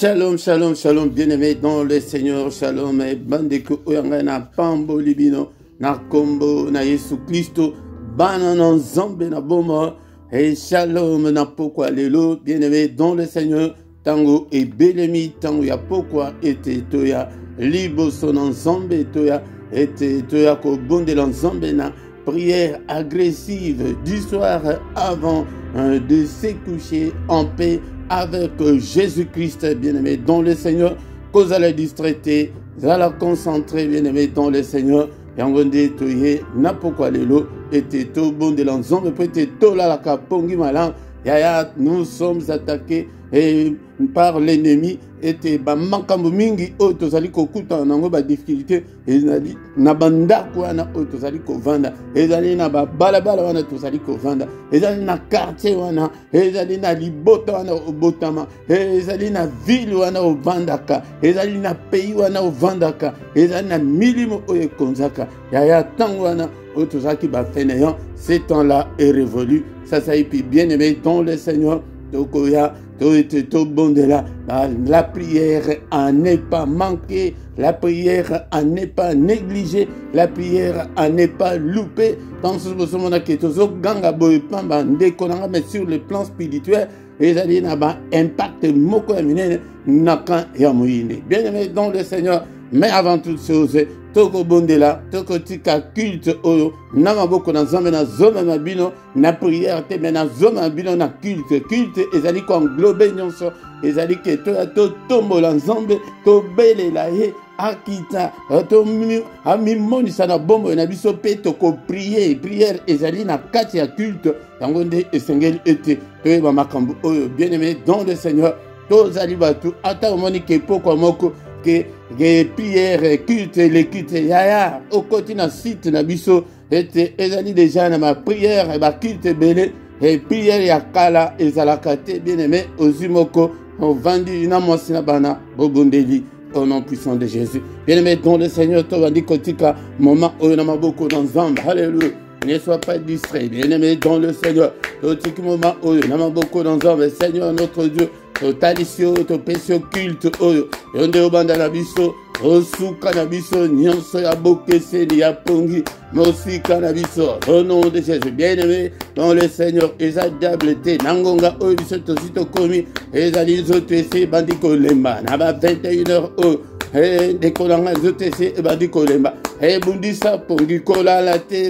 Shalom, shalom, shalom, bien-aimés dans le Seigneur, shalom, et bandeko oyanga na pambo libino, na kombo, na Yesu Christo, banana zambe na bomo, et shalom, na pokwa lelo, bien-aimés dans le Seigneur, tango et belemi, tango ya pokwa, ete toya, libo sonan zambe toya, ete toya ko bonde lan zambe na, prière agressive du soir avant de se coucher en paix avec Jésus-Christ, bien-aimé dans le Seigneur, cause à la distraiter, à la concentrer, bien-aimé dans le Seigneur, et en gondé toye, n'a pourquoi lelo, et to bon de l'ensemble, peut-être to la kapongi malan, yaya, nous sommes attaqués par l'ennemi, et ba makambo mingi o tozali kokuta nango ba difficulté ezali na banda kwa na o tozali kovanda ezali na ba balabala wana tozali kovanda ezali na quartier wana ezali na libota wana obotama ezali na ville wana ovandaka ezali na pays wana ovandaka ezali na milimo oyo konzaka yaya tango wana o tozaki ba fainéant ce temps-là est révolu ça y puis bien aimé dans le Seigneur tokoya la prière à ne pas manquer, la prière à ne pas négliger, la prière à ne pas louper. Dans ce moment mais sur le plan spirituel, les alliés n'ont pas impact moko nakan ya moyine. Bien aimé dans le Seigneur, mais avant toute chose, toko bondela, toko tika culte oyo, nama boko na zambe na zoma mabino, na prière te mais na zoma mabino na culte, culte ezali ko englober nyonso, ezali ke to tombo la zambe, to bele la ye, akita, to amimoni sana bombo na biso pe toko prier, prière ezali na kati ya culte, yangonde esengeli ete, to ba makambu oyo, bien-aimé dans le Seigneur, to zali batu, ata omoni ke poko moko, que prière culte les cultes yaya au côté na site na biso et ezali déjà na ma prière ba culte belé et prière ya kala ezalakate bien-aimé ozimoko vendu na mosina bana bobondeli au nom puissant de Jésus bien-aimé dans le Seigneur to bandi kotika moment oyo na maboko dans zamba alléluia. Ne sois pas distrait, bien-aimé dans le Seigneur. Au moment où nous avons beaucoup d'ensemble, Seigneur notre Dieu, au talisio, au pécio culte, au yonde banda na biso, au sou canabiso, nyonso ya bokese, ya pongi, mosi canabiso, au nom de Jésus, bien-aimé dans le Seigneur, ezadiable te, nangonga o biso tosito komi, ezali zotese bandiko lemba, naba 21h de kolanga zotese bandi kolemba bundisa pongi kolala te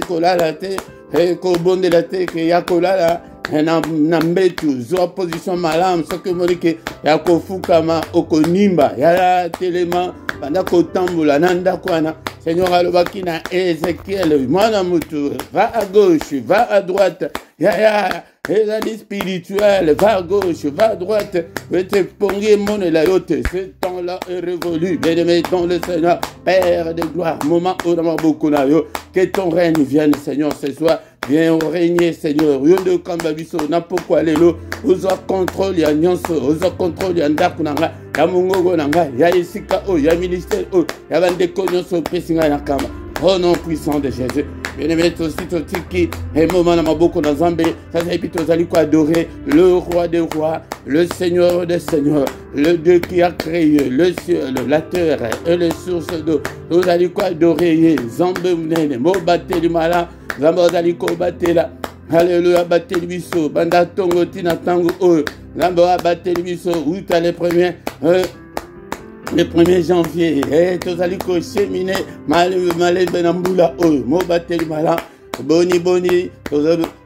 ko bonde la te ke ya kolala na mbetu zo position malam so ke molike ya kofukama okonimba ya telema banda ko tambola nanda kwana Seigneur alobaki na Ézéchiel mwana mutu va à gauche va à droite ya ezali spirituel, va à gauche, va à droite, te pongi mon la yote, ce temps-là est révolu, bien-aimé dans le Seigneur, Père de gloire, moment où nous avons beaucoup na yo, que ton règne vienne, Seigneur, ce soir, viens régner, Seigneur, yondo kambabiso, na pourquoi lelo, ozo contrôle ya nyonso, ozo contrôle ya ndaku nanga, ya mungogo nanga, ya isika o, ya ministère o, ya bandeko nyonso pesinga na kama. Au nom puissant de Jésus. Bien-aimé, aussi, qui est moment dans ma bouche dans Zambé, ça c'est plutôt allé quoi adorer le roi des rois, le Seigneur des seigneurs, le Dieu qui a créé le ciel, la terre et les sources d'eau. Vous allez quoi adorer, Zambé mnene, mo batte du malin, Zambé allez quoi batte là. Alléluia, batte le biso, banda tongo tina tango o, Zambé batte le biso, où t'as les premiers. Le 1er janvier, tous allez cheminer, malé benamboula, mo bateli mala, boni,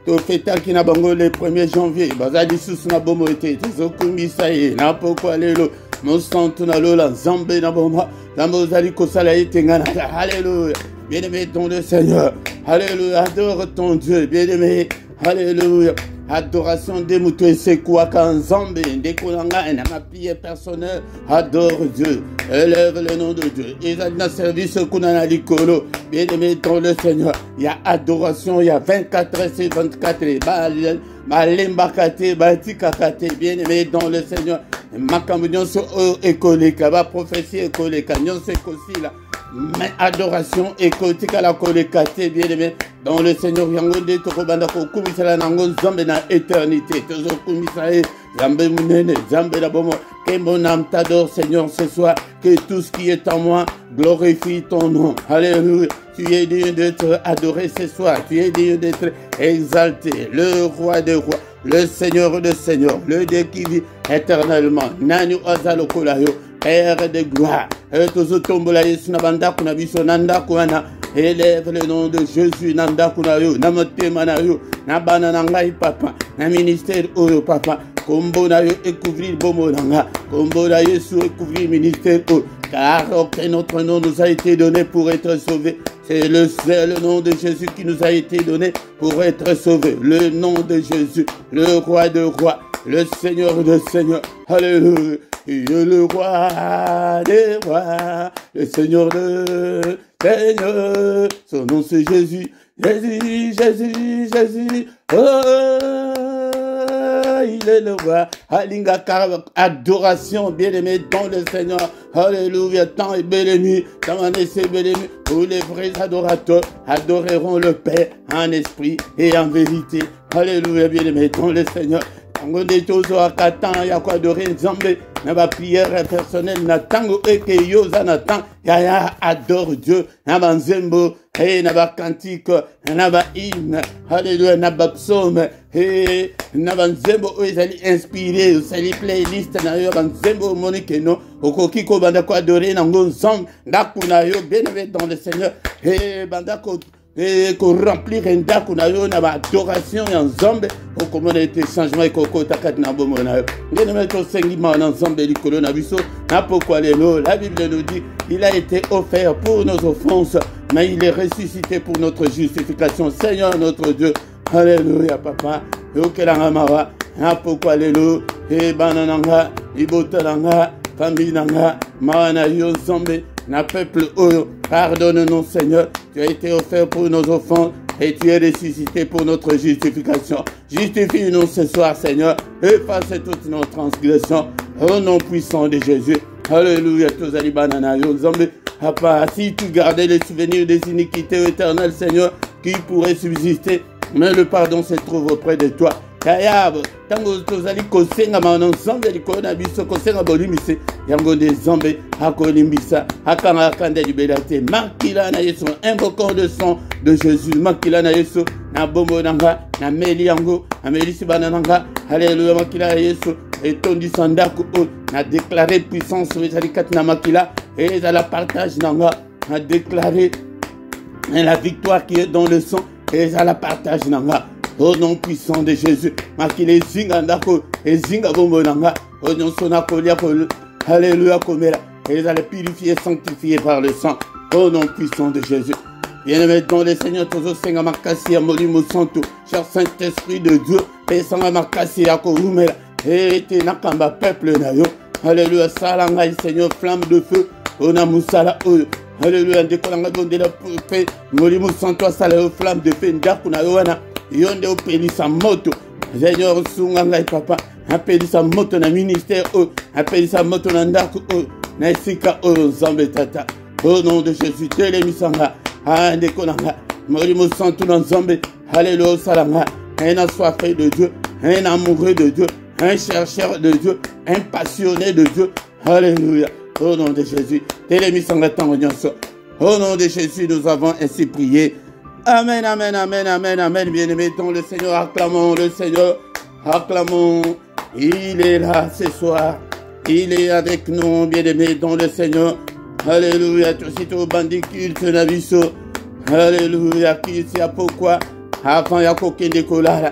to feta qui n'a bango le 1er janvier, bazadi sous na bomo ete, zo kumisa ye, na poko lelo, mo santo na lola, zambe na bomba, zambo zali kosala ete ngana, alléluia, bien-aimé dans le Seigneur, alléluia, adore ton Dieu, bien-aimé, alléluia. Adoration des moutons, c'est quoi quand Zambé, découlanga, et ma prière personnelle, adore Dieu, élève le nom de Dieu. Ils ont un service qu'on a l'icolo, bien aimé dans le Seigneur. Il y a adoration, il y a 24 heures, c'est 24 heures. Malembakate, batikakate, bien aimé dans le Seigneur. Makamunion so école, kaba prophétie école, kanyon se kosi là. Mais adoration et côté à la collecate, bien aimé, dans le Seigneur, Yango de Tokobanda, Kumisala Nango, Zambe na éternité, Tozo Kumisae, Zambé Mounene, Zambé Labomo. Que mon âme t'adore, Seigneur, ce soir. Que tout ce qui est en moi glorifie ton nom. Alléluia. Tu es digne d'être adoré ce soir. Tu es digne d'être exalté. Le roi des rois, le Seigneur des seigneurs, le Dieu qui vit éternellement. Nanu Azalo Kolayo, Père de gloire. Tozo Tombola Yesu Nabanda Kunabiso Nanda Kuana. Élève le nom de Jésus, Nanda Kunayo, Namote Manayo, Nabana Nangai Papa, na ministère Oyo Papa, Kombo Nayo et couvrir Bomo Nanga, Kombo Nayo et couvrir ministère Oyo, car aucun autre nom nous a été donné pour être sauvé. C'est le seul nom de Jésus qui nous a été donné pour être sauvé. Le nom de Jésus, le roi de rois, le Seigneur de seigneurs. Alléluia. Le roi des rois, le Seigneur de seigneurs. Son nom c'est Jésus. Jésus, Jésus, Jésus. Oh, il est le roi. Alinga adoration, bien-aimé dans le Seigneur. Alléluia, tant et béni, tant en essai béni. Tous les vrais adorateurs adoreront le Père en esprit et en vérité. Alléluia, bien-aimé dans le Seigneur. On est toujours à Katan, il y a quoi adorer Nzambé. N'a prière personnelle, Natango et Keyosa Natan. Yaya adore Dieu. N'a Nzembo, et n'a cantique, n'a hymne. Alléluia, n'a psaume. Et n'a Nzembo, ils allaient inspirer, ils allaient playlist. N'a Nzembo, Monique, non. Okokiko, Bandako adorer, Nango Nzam. Nakunayo, bien-aimé dans le Seigneur. Et Bandako. Et qu'on remplir un dak, on a eu une adoration en Zambé, au comment a été changement et qu'on takat na bomona. Bien aimé ton Seigneur en Zambé du coronavirus, n'a pourquoi les lots. La Bible nous dit, il a été offert pour nos offenses, mais il est ressuscité pour notre justification. Seigneur notre Dieu, alléluia papa. Yokelangamara, n'a pourquoi les lots. Et banananga, ibotananga, famille nanga, maana yo Zambé. Na peuple, pardonne-nous Seigneur, tu as été offert pour nos offenses et tu es ressuscité pour notre justification. Justifie-nous ce soir Seigneur, efface toutes nos transgressions, au nom puissant de Jésus. Alléluia, tous les bananas, Zambé. Papa, si tu gardais les souvenirs des iniquités éternelles Seigneur, qui pourraient subsister, mais le pardon se trouve auprès de toi. Kayabo, tango tozali kosenga maana nzambe likona biso kosenga bolimise yango de nzambe akolimbisa akanga kanda libérate makila na Yesu invoquant le sang de Jésus makila na Yesu na bombo nanga na meli yango na melisi bana nanga alléluia makila na Yesu etondi sandako na déclarer puissance ezali kati na makila et à la partage nanga na déclarer la victoire qui est dans le sang et à la partage nanga. Au nom puissant de Jésus, makile zinga ndako, et zinga bombonanga, au nom sonakolia, alléluia, komera, et ils allaient purifier, sanctifier par le sang, au nom puissant de Jésus. Bien-aimé dans le Seigneur, toujours senga makasi ya molimo santo, cher Saint-Esprit de Dieu, et sanga makasi ya korumela, et te nakamba peuple na yo, alléluia, salangai Seigneur, flamme de feu, on a moussala oyo, alléluia, décolanga de la paix, molimo santo, salé flamme de feu, ndakuna yoana, yonde opelisa moto Seigneur sunga ngai papa apelisa moto na ministère apelisa moto na ndako na esika Nzambe tata au nom de Jésus telemisanga ndeko nanga molimo santu na Nzambe alléluia salanga un assoiffé de Dieu un amoureux de Dieu un chercheur de Dieu un passionné de Dieu alléluia au nom de Jésus telemisanga tango nyonso au nom de Jésus nous avons ainsi prié. Amen, amen, amen, amen, amen. Bien-aimés dans le Seigneur, acclamons le Seigneur, acclamons. Il est là ce soir, il est avec nous, bien-aimés dans le Seigneur. Alléluia, tout sitôt bandit culte nabiso. Alléluia, qui sait pourquoi, avant ya kokin décollage,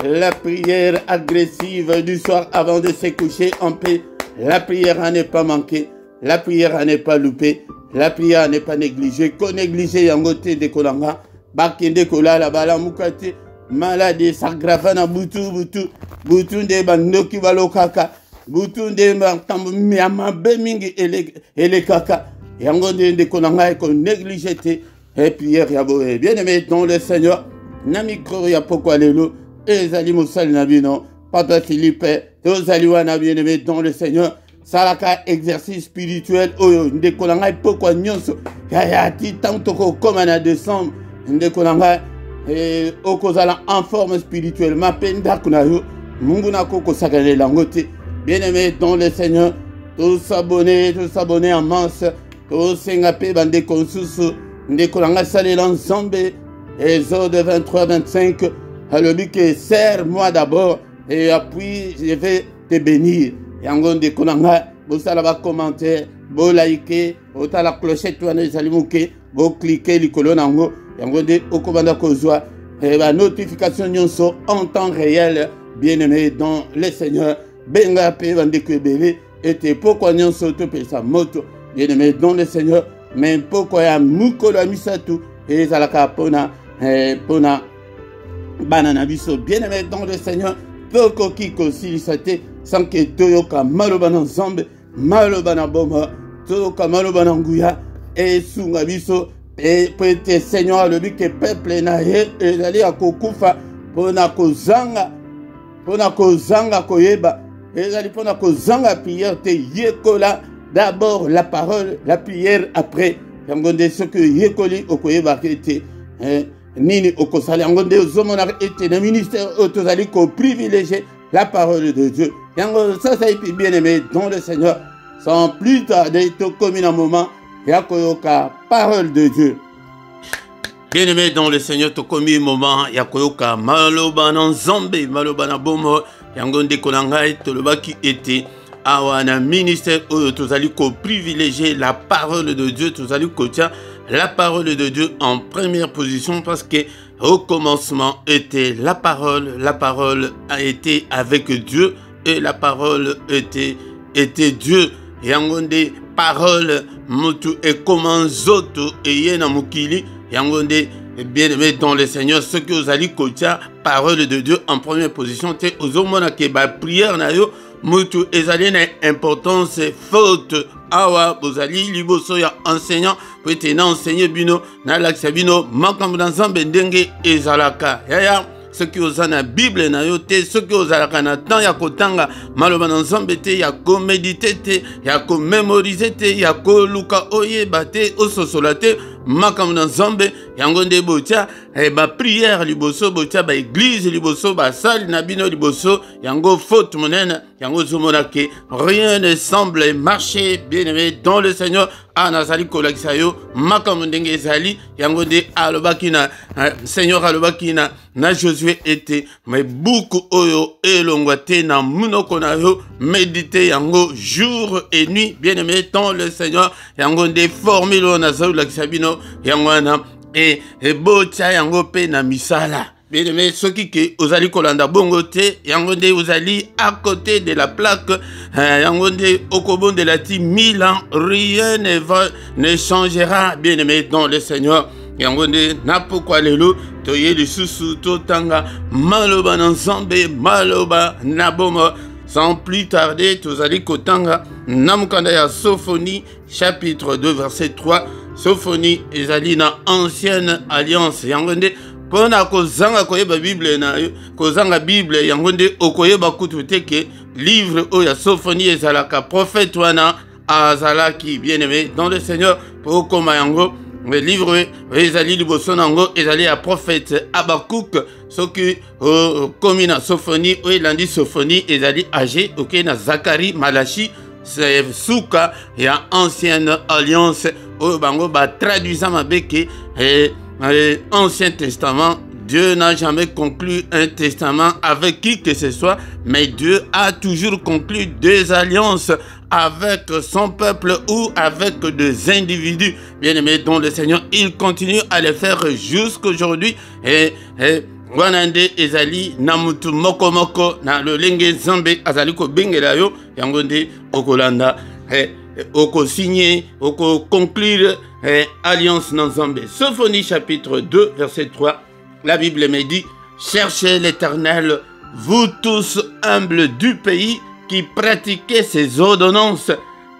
la prière agressive du soir avant de se coucher en paix, la prière n'est pas manquée, la prière n'est pas loupée. La prière n'est pas négligée. Qu'on néglige yangote de kolanga. Bakende kolala bala mukate. Malade sagravana butu de bandoki balokaka. Butu de bantambu miama bemingi ele kaka. Yangonde de kolanga qu'on néglige et prière yaboé. Bien aimé dans le Seigneur. Nami ya pourquoi lelo. Ezali musal nabino. Papa Philippe. Ezali wana bien aimé dans le Seigneur. Salaka exercice spirituel ndekolanga pourquoi nyonso ya ti tanto ko comme en décembre ndekolanga okozala en forme spirituelle mapenda kuna yo Munguna Koko Sakane Langote. Bien-aimé dans le Seigneur, tous s'abonner en masse, tous s'engaper, bande consus, Ndekolanga Salé l'ensemble, Exode 23-25, à le but que serre-moi d'abord, et puis je vais te bénir. Yangon de Kolanga, vous allez commenter, vous liker, vous allez la clochette, vous allez vous cliquer, les colonnes en haut, Yangon de Okobanda Kozwa, et la notification nyonso en temps réel, bien-aimé dans le Seigneur. Benga pe bande kwebele ete pourquoi nyon soto pe sa moto bien-aimé dans le Seigneur mais pourquoi ya mukolo misatu et zalaka pona banana biso bien-aimé dans le Seigneur toko kiko silisate sans que toyoka maloba na nzambe maloba na boma toyoka maloba na nguya et sunga biso et peut-être Seigneur le but que peuple na ye ezali akokufa pona kozanga koyeba. Et allez prendre la prière, te yekola d'abord la parole, la prière après. Yangonde ce que yekoli okoye bakete nini okosali yangonde ozomona ete na ministère otozali ko privilégier la parole de Dieu. Yango ça est bien aimé dans le Seigneur. Sans plus tarder, to comme un moment yakoyoka parole de Dieu. Bien aimé dans le Seigneur, to comme un moment yakoyoka maloba na nzambe maloba na bomo. Yangonde Konangai Tolobaki était awana ministère où tozali ko privilégier la parole de Dieu, tozali ko tia la parole de Dieu en première position parce que au commencement était la parole a été avec Dieu et la parole était Dieu. Yangonde parole mutu et comment zoto et yena mukili yangonde. Bien-aimé dans le Seigneur, ce que vous allez kotia parole de Dieu en première position, c'est aux hommes qui ba prière na yo mutu ezali na importance faute awa bozali liboso ya enseignant peut-être na enseigner bino na laksa bino makambo na nzambe ndenge ezalaka yaya ce qui oza na Bible na yo te ce qui ozalaka na temps ya kotanga maloba na nzambe te ya ko méditer te ya ko mémoriser te ya ko luka oyeba te ososola te makambo na nzambe yango nde botia ba prière liboso botia ba église liboso ba salle na bino liboso yango faute monene yango zomona ke rien ne semble marcher bien-aimé dans le Seigneur anazali kolakisa yo makambo ndenge ezali yango nde alobaki na Seigneur alobaki na Josué était mais beaucoup oyo elongwa te na munoko na yo méditer yango jour et nuit bien-aimé dans le Seigneur yango nde formule na zaulakisa bino yango na et botia yango pe na misala bien-aimé soki ke ozali kolanda bongo te yango nde ozali à côté de la plaque yango nde okobonde la ti 1000 ans rien ne changera bien-aimé dans le Seigneur yango nde na pourquoi lelo toye lisusu totanga maloba na nzambe maloba na bomo. Sans plus tarder, tozali kotanga namukanda ya Sophonie chapitre 2 verset 3. Sophonie ezali na ancienne alliance yango nde pona kozanga koyeba Bible na yo kozanga Bible yango nde okoyeba kutu teke livre oya Sophonie ezalaka prophète wana azalaki bien-aimé dans le Seigneur pour koma yango le livre ezali liboso nango ezali ya prophète Habakkuk soki komi na Sophonie o elandi Sophonie ezali âgé ok na Zacharie Malachi c'est suka ya ancienne alliance o bango ba traduisant mabeke Ancien Testament. Dieu n'a jamais conclu un testament avec qui que ce soit, mais Dieu a toujours conclu des alliances avec son peuple ou avec des individus. Bien-aimés dont le Seigneur, il continue à le faire jusqu'aujourd'hui. Et Wanande ezali namutu moko moko na lolenge zambe azali ko bengela yo yangonde okolanda oko signer oko conclure alliance dans Zambé. Sophonie chapitre 2 verset 3. La Bible me dit: cherchez l'Éternel, vous tous humbles du pays qui pratiquez ses ordonnances,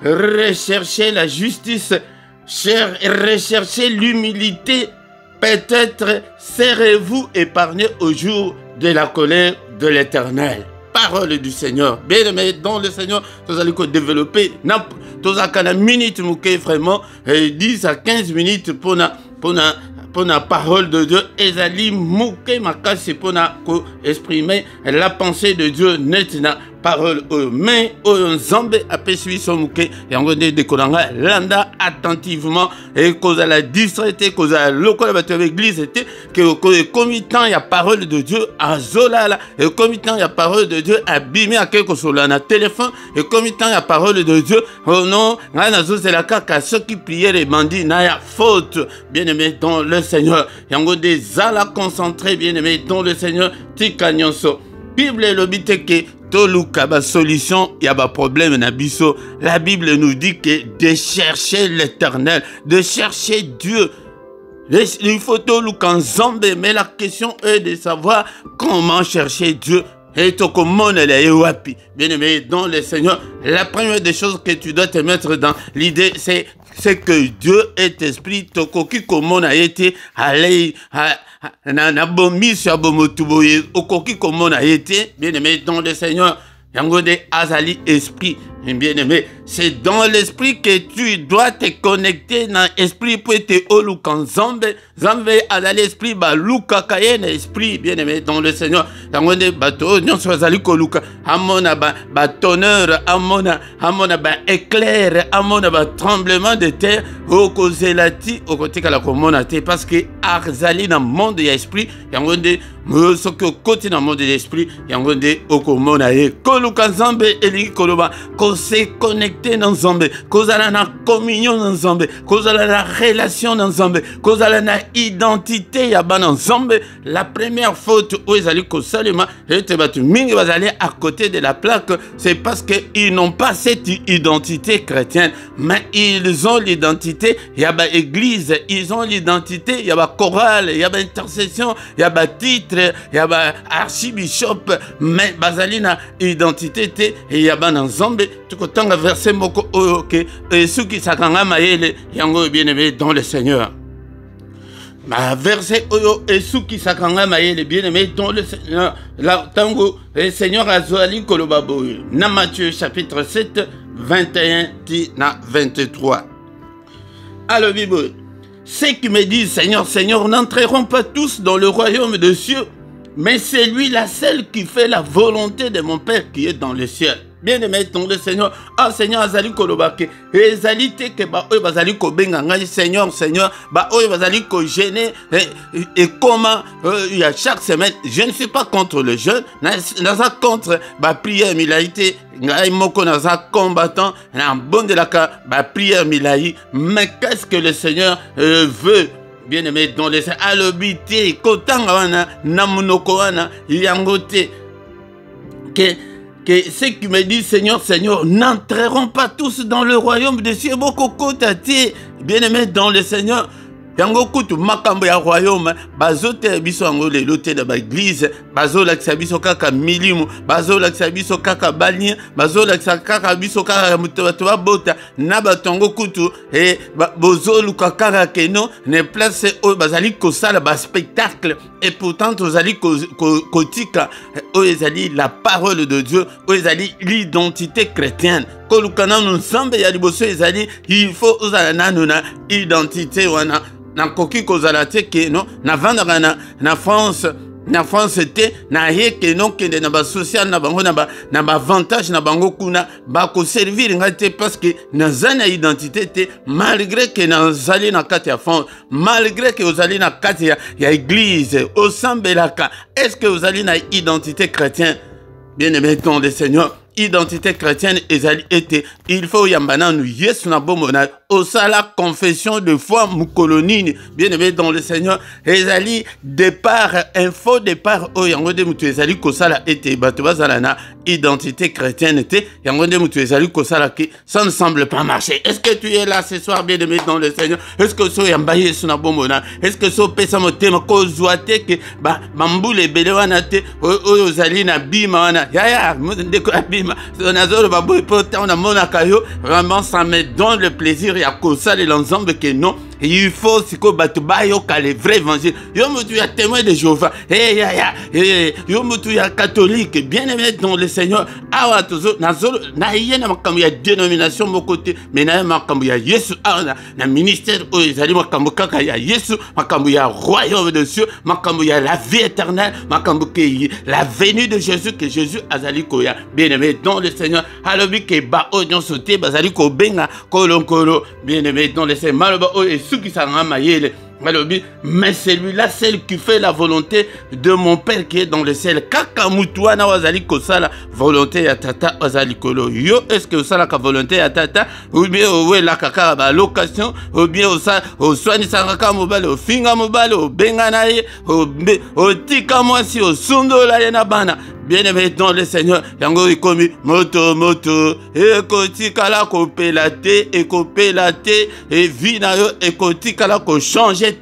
recherchez la justice, recherchez l'humilité, peut-être serez-vous épargnés au jour de la colère de l'Éternel. Parole du Seigneur. Bien aimé dans le Seigneur, vous allez développer tous à 4 minutes, vraiment 10 à 15 minutes pour pour la parole de Dieu ezali muke makasi pour exprimer la pensée de Dieu nettement parole mais Nzambe apesi biso muke yango nde dekolanga landa attentivement et cause à la distraité cause à lokola bato ya église était que comme temps il y a parole de Dieu à zolala et comme temps il y a parole de Dieu abîmé à quelque chose là na téléphone et comme temps il y a parole de Dieu oh non ngana zozela kaka ceux qui priaient les bandits na ya faute bien-aimé dans le Seigneur yango des ala concentrés bien-aimé dans le Seigneur tika nyonso Bible lobite ke toluka ba solution y a ba problème na biso. La Bible nous dit que de chercher l'Éternel, de chercher Dieu. Il faut toluka Nzambe, mais la question est de savoir comment chercher Dieu. Et bien aimé dans le Seigneur, la première des choses que tu dois te mettre dans l'idée, c'est que Dieu est esprit. Tokoki comment a été allé na bomi sur bomotuboye okoki comment a été bien aimé dans le Seigneur. Yangode azali esprit. Bien aimé, c'est dans l'esprit que tu dois te connecter dans l'esprit pour te olukan Nzambe. Nzambe azali esprit ba luka kayen esprit bien aimé dans le Seigneur. Yangode bato nyonso azali koluka amona ba tonnerre amona ba éclair amona ba tremblement de terre okozelati okotika la komona te parce que azali na monde ya esprit yangode ce que côté dans le monde de l'esprit yangode okomona ye koluka Nzambe eli koloba ko se connecter dans Nzambe kozala na communion dans Nzambe kozala na relation dans Nzambe kozala na identité ya bana Nzambe. La première faute où ils allaient kosalema et batu mingi bazali à côté de la plaque, c'est parce que ils n'ont pas cette identité chrétienne, mais ils ont l'identité ya ba église, ils ont l'identité ya ba chorale, ya ba intercession, ya ba titre, ya ba archibishop, mais bazali na identité te ya bana Nzambe. Tukotanga verset moko oyoke et ceux qui sakanga mayele yango bien-aimé dans le Seigneur. Ma verset oyo et ceux qui sakanga mayele bien-aimé dans le Seigneur. La tango le Seigneur azali kolobabo na Matthieu chapitre 7 21 na 23. Alors Bible, ceux qui me disent Seigneur Seigneur n'entreront pas tous dans le royaume des cieux, mais c'est lui la seule qui fait la volonté de mon Père qui est dans le ciel. Bien aimé dans le Seigneur, ah Seigneur azali kolobake, ezali te ke ba oyo bazali ko benga ngai Seigneur Seigneur, ba oyo bazali ko gêner et comment il y a chaque semaine, je ne suis pas contre le jeûne, naza contre ba prière milaïté, ngai moko naza combattant, na bonde la ka ba prière milaï, mais qu'est-ce que le Seigneur veut? Bien aimé dans le Seigneur, alobité kotanga wana na munoko wana yangote que ceux qui me disent Seigneur, Seigneur, n'entreront pas tous dans le royaume des cieux. Beaucoup côté, bien aimé dans le Seigneur. Yango kutu makambo ya royaume bazote biso yango le lote na l'église bazo lakisa biso kaka milimu bazo lakisa biso kaka balien bazo lakisa kaka biso kaka muto bota na batongo kutu et bozo luka kaka keno ne place o bazali ko sala ba spectacle et pourtant ozali kotika o ezali la parole de Dieu o ezali l'identité chrétienne kolukana nzambe ya liboso ezali il faut ozala nanu na identité wana na koki kozala te ke no na vanda na France te na yeke no kende na ba social na bango na ba avantage na bango kuna ba ko servir ngate parce que na zana identité te malgré que na zali na kati ya France malgré que ozali na kati ya église osambelaka est-ce que ozali na identité chrétienne bien aimé dans le Seigneur identité chrétienne ezali était il faut yambana nous yesu na bomona osala confession de foi mukolonini bien aimé dans le Seigneur ezali départ un faux départ o yango de mutu ezali kosala était bato bazala na identité chrétienne était yango de mutu ezali kosala ki ça ne semble pas marcher. Est-ce que tu es là ce soir bien aimé dans le Seigneur? Est-ce que so yamba yesu na bomona est-ce que so pesa motema ko zoate ke ba mbule bele wana te o ozali na bima wana ya ndeko bima vraiment ça me donne le plaisir et à cause ça les ensemble que non il faut siko bato bayoka le vrai évangile. Yo mutu ya témoin de Jéhovah. Yo mutu ya catholique. Bien-aimé dans le Seigneur. Awa tozo na yena makambo ya dénomination mokote. Mais na makambo ya Yesu na ministère o ezali makambo kaka ya Yesu, makambo ya royaume de Dieu, makambo ya la vie éternelle, makambo ke la venue de Jésus, que Jésus azali koya. Bien-aimé dans le Seigneur. Alobi ke ba onyon sote bazali ko benga kolonkolo. Bien-aimé dans le Seigneur. Maloba o esuki sanga mayele. Mais c'est lui-là, celle qui fait la volonté de mon Père qui est dans le ciel. Kaka mutuana wazali kosala volonté ya tata wazali kolo. Yo, est-ce que osala ka volonté ya tata? Ou bien owe la kaka ba location? Ou bien o soani sangaka mobile, o finga mobile, o benga na ye, o tika mwasi, o sundo la ye na bana. Bien-aimé dans le Seigneur, yango ikomi moto ekoti kala ko pelate et vina yo ekoti kala ko changer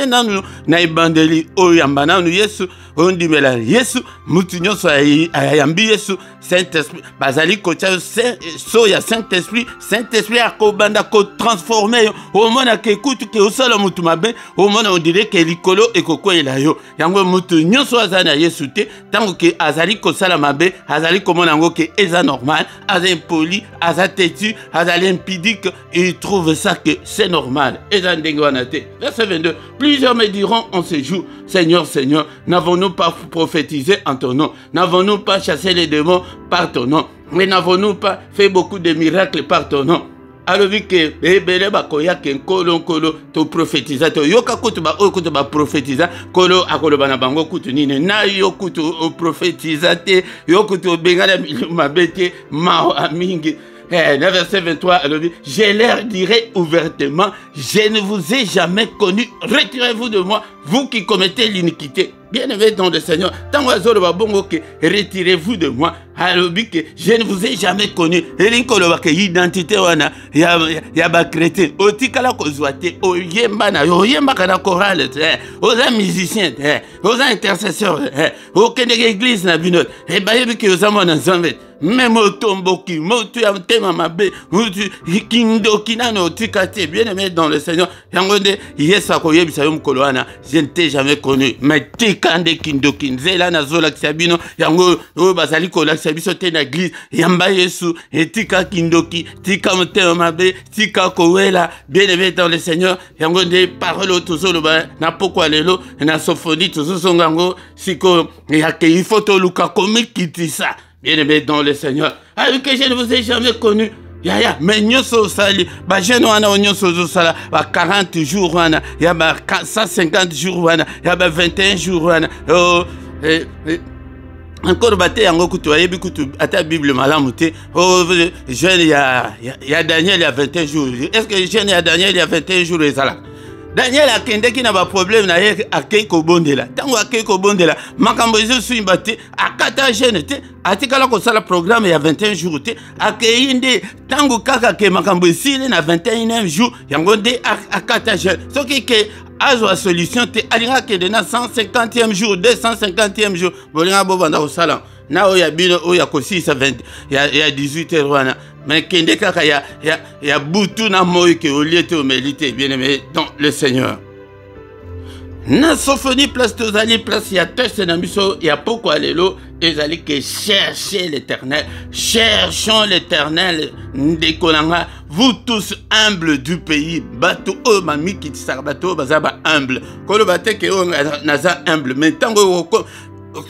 nanu na ibandeli o yamba nanu Yesu ondimela Yesu mutu nyonso ayambi Yesu Saint-Esprit bazali ko tia so ya Saint-Esprit akobanda ko transformer au mona ke kutu ke osala mutu mabe au mona on dirait que likolo ekokwela yo yango mutu nyonso azana Yesu te tango ke azali kosala mabe azali komona yango ke eza normal aza impoli aza têtu azali impudique il trouve ça que c'est normal eza ndenge wana te. Verset 22, plusieurs me diront en ce jour, Seigneur, Seigneur, n'avons-nous pas prophétisé en ton nom? N'avons-nous pas chassé les démons par ton nom? Mais n'avons-nous pas fait beaucoup de miracles par ton nom? Alors que ebele bakoya ke nkolo to prophétisa to yoka kutu ba prophétisa kolo akoloba na bango kutu nine na yo kutu o prophétisa te yokutu bengala mabete mao amingi. Verset 23, elle dit, je leur dirai ouvertement, je ne vous ai jamais connu, retirez-vous de moi, vous qui commettez l'iniquité. Bien-aimé dans le Seigneur, tant que retirez-vous de moi, je ne vous ai jamais connu. Identité wana ya ba chrétien, otikala kozwate, oyemba na oyemba kana chorale, oza musicien, oza intercesseur, okende église na binot, e bayebi ke ozama na nzambe. Même au tomboki, motu ya mtema mabe, motu kindoki nano tikate, bien-aimé dans le Seigneur, yangonde Yesu akoyebisa yo mukolo wana, je ne t'ai jamais connu, mais tikande kindoki, nzela na zola kisabino, yango o bazali kola kisabiso te na église, yamba Yesu, etika kindoki, tika mtema mabe, tika kowela, bien-aimé dans le Seigneur, yangonde parole tozolo ba na pokwa lelo, na sophonie tozosonga ngo siko yake ifoto luka komi kitisa. Bien-aimé dans le Seigneur, alors que je ne vous ai jamais connu. Mais nyoso sali, ba jeune wana nyoso sala, ba 40 jours wana, ya ba 150 jours wana, ya ba 21 jours wana. Encore bate yango kutu ayebi kutu ata Bible malamu te. Jeune ya Daniel ya 21 jours. Est-ce que jeune ya Daniel ya 21 jours ezala? Daniel akende ki na ba problème na ye akei ko bondela. Tango akei ko bondela, makambo ezo suimba te, akata jeune te, atikala ko sala programme ya 21 jours te, akei nde tango kaka ke makambo esile na 21e jour, yango nde akata jeune. Soki ke azwa solution te, alinga kende na 150e jour, 250e jour, bolinga bobanda ko sala. Na oya bino oya kosisa 20 ya 18h wana. Mais kende kaka ya butu na moyi ke oliete o melite bien-aimé dans le Seigneur. Na sophonie place tozali place ya test na biso ya poko lelo ezali que chercher l'Éternel, cherchons l'Éternel ndekolanga vous tous humbles du pays bato o mami kitisaka bato bazaba humble kolo bateke o naza humble mais tango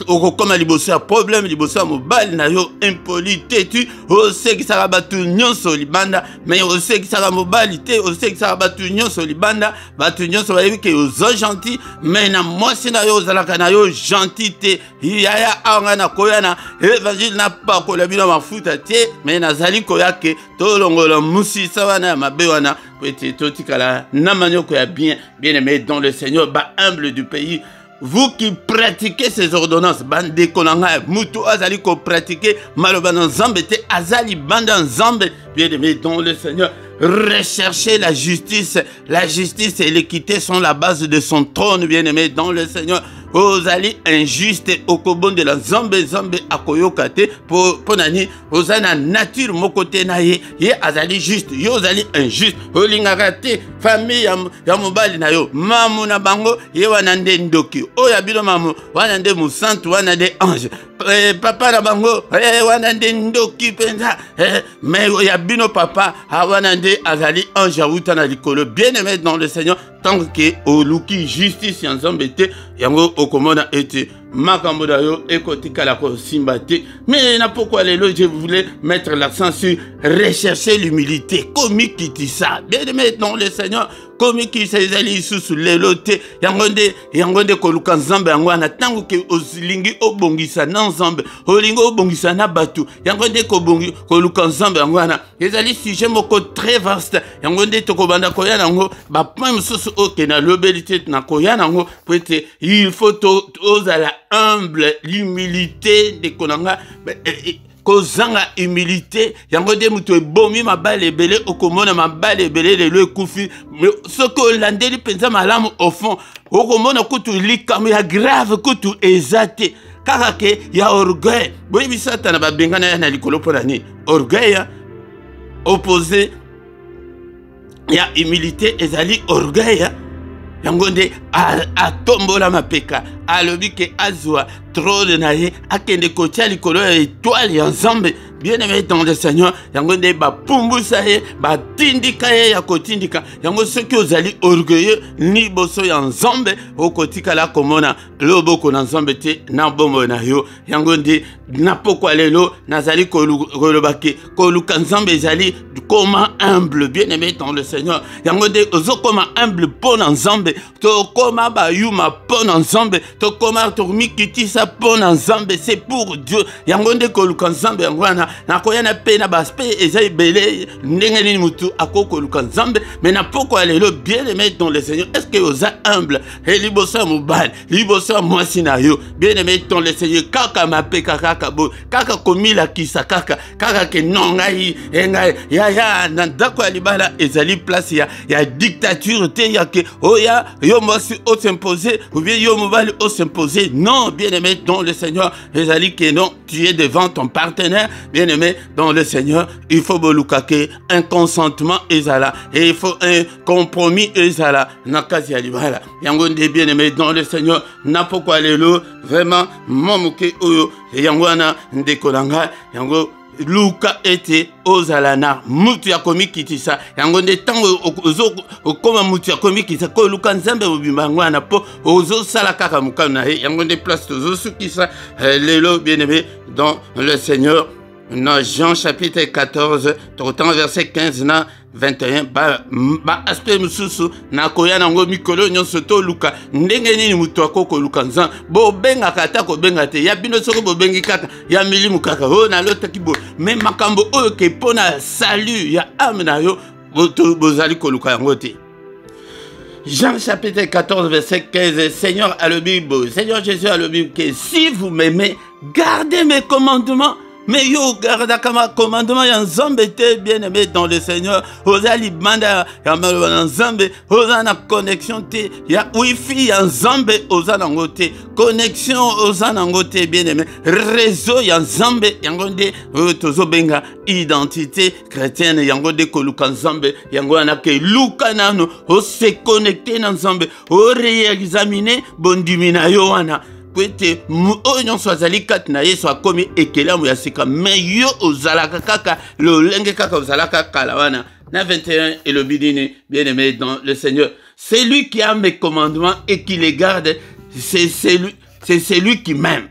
okokoma liboso ya problème liboso ya mobali na yo impolite tu osekisaka bato nyonso libanda mais osekisaka mobali te osekisaka bato nyonso libanda bato nyonso bayebi ke oza gentil mais na mwasi na yo ozalaka na yo gentil te yaya aonga na koya na évangile na pakola bino mafuta te mais nazali koya ke tolongola musisa wana ya mabe wana po ete totikala na manioko ya bien-aimé dans le Seigneur ba humble du pays. Vous qui pratiquez ces ordonnances, bande kolanga, mutu azali ko pratiquer malobana zambete azali banda zambe, bien-aimé dans le Seigneur. Recherchez la justice et l'équité sont la base de son trône, bien-aimé dans le Seigneur. ozali injuste okobondela nzambe nzambe akoyoka te po nani ozali na nature moko te na ye azali juste yo ozali injuste olingaka te famille ya mobali na yo mamu na bango ye wana nde ndoki oyo bino mamu wana nde mosantu wana nde ange papa na bango wana nde ndoki penza mais ya bino papa wana nde azali ange awuta na likolo bien aimé dans le Seigneur tant que oluki justice ya nzambe te yango okomona ete makambo na yo ekotikala kosimba te. Mais na pourquoi lelo je voulais mettre l'accent sur rechercher l'humilité komi kitisa bien aimé dans le Seigneur komi kitisa ezali isusu lelo te yango nde koluka nzambe yango na tango ke ozilingi obongisa na nzambe olingi obongisa na batu yango nde koluka nzambe yango na ezali sujet moko très vaste yango nde tokobanda koya nango ba point mosusu oke na lobelité na koya nango peut-être il faut ozala humble l'humilité de konanga kozanga humilité yango de mutu ebomi mabale ebele okomona mabale ebele lelo ekufi soki olandeli mpenza malamu au fond okomona kutu likambo ya grave kutu eza te kaka ke ya orgueil boyebi satana babengana ya na likolo mpo na nini orgueil opposé ya humilité ezali orgueil yango nde atombola mapeka alobi ke azwa trône na ye akende kotia likolo ya étoile ya nzambe bien aimé dans le Seigneur yango nde bapumbusa ye batindika ye ya kotindika yango soki ozali orgueilleux liboso ya nzambe okotikala komona loboko na nzambe te na bombo na yo yango nde na pokwa lelo nazali kolobake koluka nzambe ezali koma humble bien aimé dans le Seigneur yango nde ozokoma humble mpo na nzambe tokoma bayuma mpo na nzambe tokoma tomikitisa mpo na nzambe c'est pour Dieu yango nde koluka nzambe yango wana nakoya na pe na baspe eza ebele ndenge nini mutu akokoluka nzambe mais na pokwa lelo bien aimé dans le Seigneur est-ce que oza humble et liboso ya mobali liboso ya mwasi na yo bien aimé dans le Seigneur kaka mapeka kaka bo kaka komilakisa kaka ke non ngai ya na ndako ya libala ezali place ya dictature te ya ke oya yo mwasi o s'imposer ou bien yo mobali o s'imposer non bien aimé dans le Seigneur ezali que non tu es devant ton partenaire bien aimé dans le Seigneur il faut bolukake un consentement ezala et il faut un compromis ezala na kasi ya libala yango nde bien aimé dans le Seigneur na pokwa lelo vraiment momuke oyo yango wana ndeko nanga yango luka ete ozala na mutu ya komikitisa yango nde tango okoma mutu ya komikitisa ko luka nzambe mobimba ngwana po ozosala kaka mukano na ye yango nde place tozosukisa lelo bien aimé dans le Seigneur dans Jean chapitre 14 autant verset 15 na 21 ba aspect mususu na koya nango mikolo nyonso to luka ndenge nini mutu akoko luka nzan bo benga kata ko benga te ya bino soko bo bengi kaka ya milimu kaka o na lota kibo mais makambo oyo ke pona salut ya âme na yo bozali ko luka yango te. Jean chapitre 14 verset 15 Seigneur a le Bible Seigneur Jésus a le Bible que si vous m'aimez gardez mes commandements. Mais yo garda kama commandement ya nzambe te bien aimé dans le Seigneur ozali banda ya maloba nzambe ozana connexion te ya wifi ya nzambe ozana ngote connexion ozana ngote bien aimé réseau ya nzambe yango nde tozo benga identité chrétienne yango de koluka nzambe yango na ke luka nano o se connecter na nzambe o réexaminer bondimi na yo wana kwete onyon swazali kat na yeso akomi ekelamu ya sika mais yo ozalaka kaka lolenge kaka ozalaka kalawana na 21 et le bidini bien aimé dans le Seigneur c'est lui qui a mes commandements et qui les garde c'est celui qui m'aime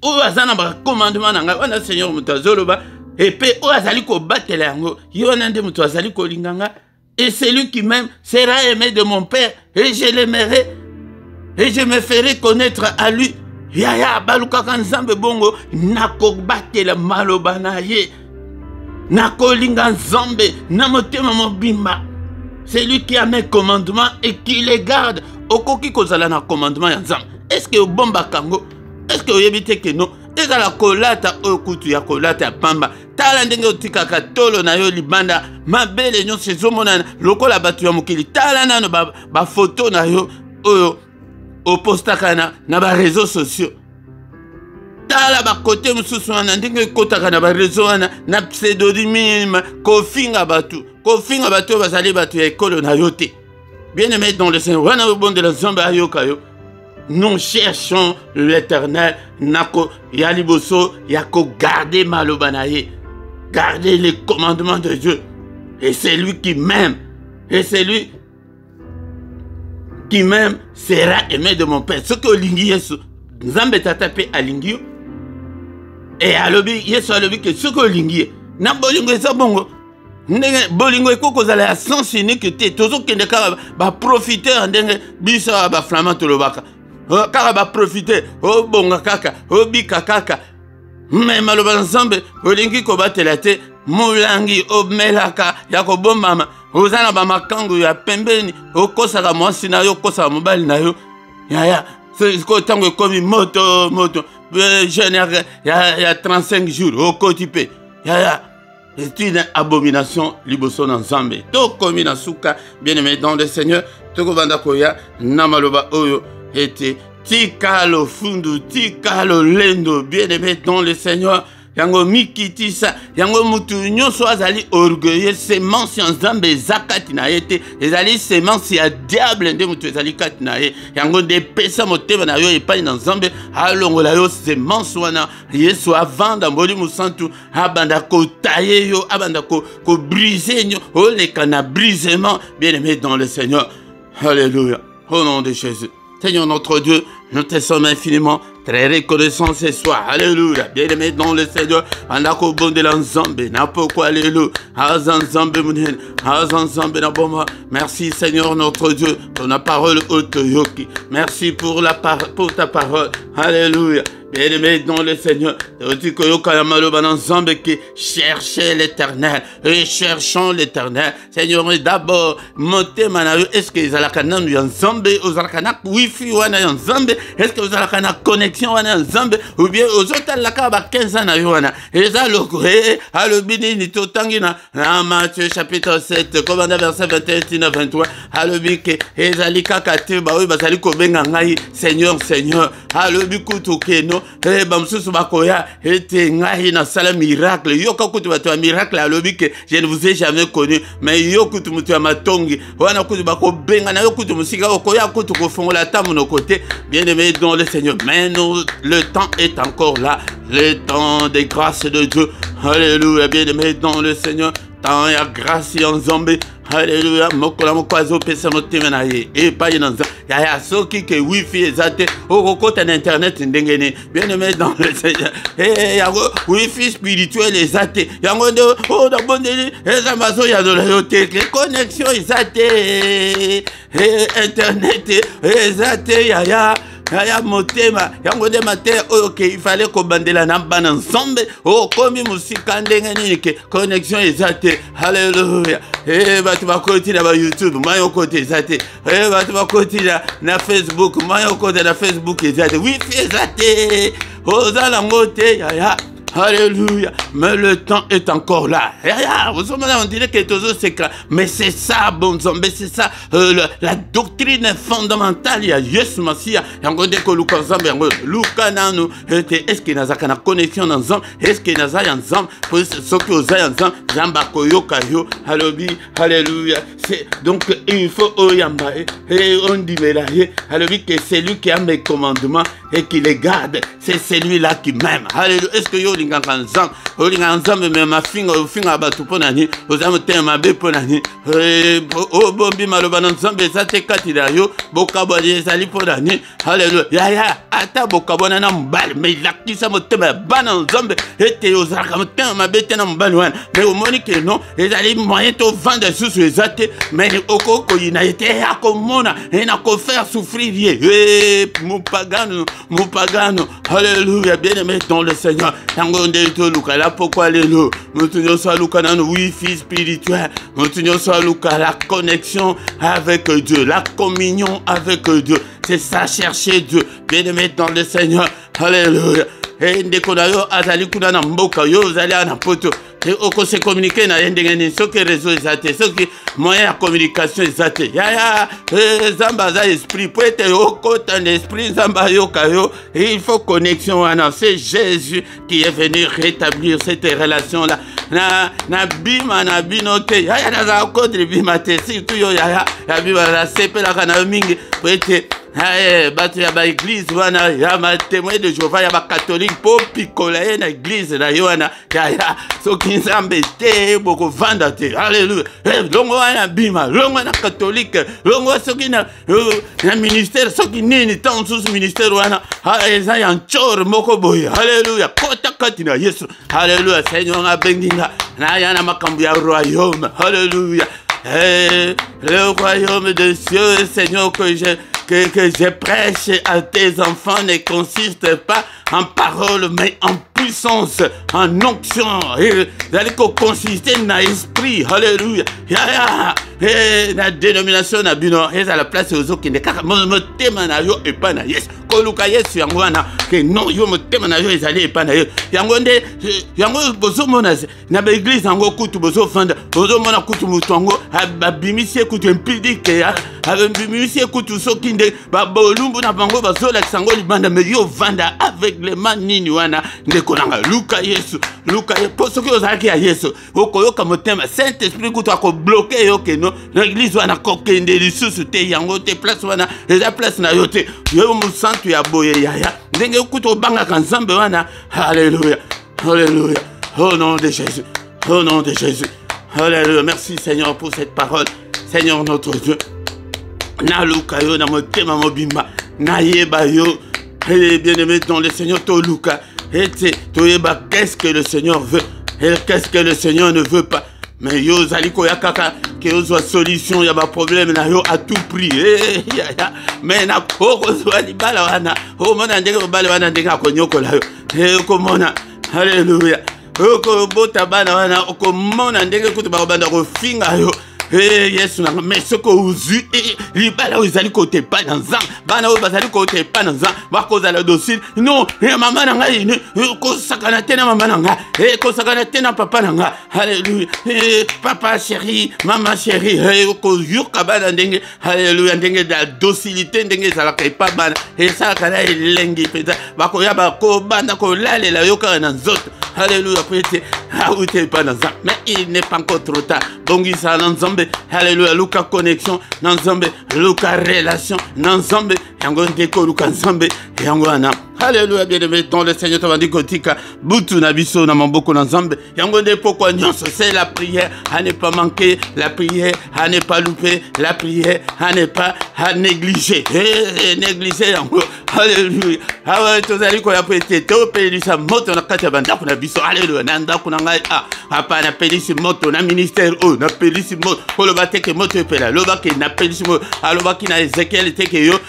o azana ba commandement nanga wana Seigneur mutazoloba et pe o azali ko batela yango yo nande mutu azali ko linganga et celui qui m'aime sera aimé de mon Père et je l'aimerai et je me ferai connaître à lui. Yaya balukaka nzambe bongo nakobatela maloba na ye nakolinga nzambe na motema mobimba c'est lui qui a mes commandements et qui les garde okoki kozala na commandement ya nzambe est-ce que obomba kango est-ce que oyebite ke no ezala kolata okutu ya kolata ya pamba tala ndenge otikaka tolo na yo libanda mabele nyonso ezomonana lokola bato ya mokili tala nano ba photo na yo oyo opostaka na ba réseaux sociaux. Tala ba côté mususu wana ndenge kotaka na ba réseau wana na pseudonyme kofinga batu bazali batu ya ekolo na yote. Bien-aimé dans le Seigneur, wana bon de la zamba ayoka yo. Nous cherchons l'Éternel, nako ya liboso yako garder malobanaye, garder les commandements de Dieu. Et c'est lui qui m'aime. Et c'est lui qui m'aime sera aimé de mon Père. Ce que Olingi Yesu, Nzambe tata pe alingi yo. Et alobi Yesu alobi que ce que Olingi na bolingo eza bongo. Ndenge bolingo ekoko zala ya sens unique te tozo kende ka ba profiter ndenge biso ba flamand tolobaka. Kaka ba profiter o bonga kaka o bika kaka. Mais maloba Nzambe Olingi ko batela te mulangi o melaka ya ko bombama. Ozana ba makangu ya pembeni okosaka mwasi na yo okosaka mobali na yo ya ko tango komi moto jeune ya 35 jours okotipe ya c'est une abomination liboso na Nzambe to komi na suka bien-aimé dans le Seigneur to ko banda koya na maloba oyo ete tikalo fundu tikalo lendo bien-aimé dans le Seigneur. Yango mikitisa, yango mutu nyonso azali orgueilleux, semence ya Nzambe ezakati na ye te, ezali semence ya diable nde mutu ezali kati na ye. Yango nde pesa motema na yo epai na Nzambe, alongola yo semence wana, Yesu avanda mboli musantu, abanda kotaye yo, abanda ko briser nyo, oleka na brisement, bien-aimé dans le Seigneur. Alléluia. Au nom de Jésus. Seigneur notre Dieu, nous te sommes infiniment très reconnaissants ce soir. Alléluia. Bien-aimé dans le Seigneur. Andako bonde l'Nzambe. Na pourquoi alléluia. Azanzambe mounen. Azanzambe na boma. Merci Seigneur notre Dieu pour la parole Otoyoki. Merci pour ta parole. Alléluia. Bien-aimé dans le Seigneur, qui cherchez l'Éternel, et cherchons l'Éternel. Seigneur, d'abord, montez manayo, est-ce que vous avez la ensemble, vous avez la wifi ensemble, est-ce que vous avez la connexion ensemble, ou bien vous avez la 15 ans wana. Et ça le à le bini ni totangina, na Matthieu chapitre 7, commandant verset 21 23, à le bike, et zalika kate ba oui bazali ko benga ngai, Seigneur, Seigneur, à le bikutu keno. Eh bamsusu bakoya ete ngai na sala miracle yoka kutu batu miracle alobi que je ne vous ai jamais connu mais yokutu mutu ya matongi wana kutu bako benga na yokutu musika okoya kutu ko fongola tamu no côté bien-aimé dans le Seigneur mais nous, le temps est encore là, le temps des grâces de Dieu. Alléluia. Bien-aimé dans le Seigneur, tant ya grâce en Nzambe. Alléluia. Mokola mokwazo pesa motema na ye et pas inanza ya soki ke wifi ezate okokota na internet ndengene bien-aimé dans le Seigneur yango wifi spirituel ezate yango de da bondeli ezamazo ya dola yote connexion ezate internet ezate ya motema yango de matin ok il fallait ko bandela na bana ensemble komi musika ndenge nini ke connexion ezate. Alléluia. Batu bakoti na ba YouTube mayo kote ezate batu bakoti na Facebook mayo kote na Facebook ezate wifi ezate ozala ngote ya Alléluia. Mais le temps est encore là. Vous on dirait que tout c'est clair. Mais c'est ça, bon zombie, c'est ça. La doctrine fondamentale, il y a Yesu Masia. Yango deko luka nzambe yango luka nanu. Est-ce qu'il y a une connexion ensemble? Est-ce qu'il y a ensemble? Pour ceux qui osent ensemble, zamba koyoka yo. Alléluia. Donc il faut oyamba et on dit melaye. Alléluia que c'est lui qui a mes commandements et qui les garde. C'est celui-là qui m'aime. Alléluia. Est-ce que yo olinga nzambe me mafinga ofinga batu ponani ozamu tema be ponani bombi maloba na nzambe ezate katila yo bokabwa ezali ponani. Haleluya. Ya ata bokabwa na mbali me lakisa motema bana nzambe ete ozaka motema mabete na mbali wana me omoni ke non ezali moyen to vendre susu ezate mais okoko ina ete akomona ena ko faire souffrir ye mupagano. Alléluia. Bien-aimé dans le Seigneur. Là pourquoi les lots nous tenons sur le wifi spirituel, nous tenons sur la connexion avec Dieu, la communion avec Dieu. C'est ça, chercher Dieu. Bien-aimé dans le Seigneur. Alléluia. Et ndekonayo azali kuna na mboka yo zali na poto on se communique na yendengeni ce que réseau ezate ce que moyen de communication ezate ya zamba za esprit pour être au temps d'esprit zamba yo kayo il faut connexion wana c'est Jésus qui est venu rétablir cette relation là na bima na binote ya na za kodre bima te surtout yo ya bima la sepela kana mingi pour être bato ya ba église wana ya ma témoin de Jéhovah ya ba catholique po pikola na église na yo wana ya soki nzambe te boko vanda te alléluia longo wana bima longo na catholique longo soki na ministère soki nini tant sous ministère wana eza ya nchor moko boye alléluia kota kati na Yesu alléluia Seigneur na benginga na ya na makambo ya royaume alléluia le royaume de Dieu Seigneur que je prêche à tes enfants ne consiste pas en parole, mais en puissance, en onction. D'aller consister dans l'esprit. Alléluia. La dénomination na bino, et à la place aux autres qui ne kaka mon thème na yo et pas na yes. Koluka yes yangwana que non yo mo thème na yo ezali et pas na yo. Yangonde yango bozo mona na ba église yango kutu bozo fanda bozo mona kutu mutongo abimisi kutu impidike abimisi kutu sokinde ba bolumbu na bango bazola sango libanda me yo vanda avec les manini wana ndekolanga luka yesu luka poso ki ozaki ya yesu okoyoka motema saint esprit kutu ako bloquer yo ke no l'église wana kokende lisusu te yango te place wana eza place na yo te yo musantu ya boye yaya ndenge kutu obanga kanzambe wana alléluia alléluia au nom de Jésus au nom de Jésus alléluia merci Seigneur pour cette parole Seigneur notre Dieu na luka yo na motema mobimba na yeba yo et bien-aimé dans le Seigneur Toluka et toyeba qu'est-ce que le Seigneur veut et qu'est-ce que le Seigneur ne veut pas mais yo zaliko ya kaka que yo soit solution ya ba problème na yo à tout prix mais na poko zo libala wana o mona ndenge bala wana ndenge akonyoko la yo komona alléluia ko bota bana wana ko mona ndenge kutu ba banda ko finga yo Yesu na mais ce que uzu libala uzali côté pas dans un bana bazali côté pas dans un ba koza la docile non maman na ngai ni ko sakana tena maman na ngai ko sakana tena papa na ngai alléluia papa chéri maman chéri ko yuka bana ndenge alléluia ndenge da docilité ndenge zala kai pas bana ça kana elengi peza ba ko ya ba ko bana ko lalela yoka na nzoto alléluia prêté ah oui t'es pas dans un mais il n'est pas encore trop tard donc il s'en ensemble alléluia luka connexion nzambe luka relation nzambe yango ndeko luka nzambe yango ana alléluia bien-aimé dans le Seigneur tavandi kotika butu na biso na maboko na nzambe yango nde pourquoi nyonso c'est la prière à ne pas manquer la prière à ne pas louper la prière à ne pas négliger négliger yango alléluia awa tozali ko ya pete to pelisa moto na kati ya bandako na biso alléluia na ndako na ngai apa na pelisi moto na ministère na pelisi moto koloba teke moto epela loba ke na pelisi moto aloba ki na Ezekiel teke yo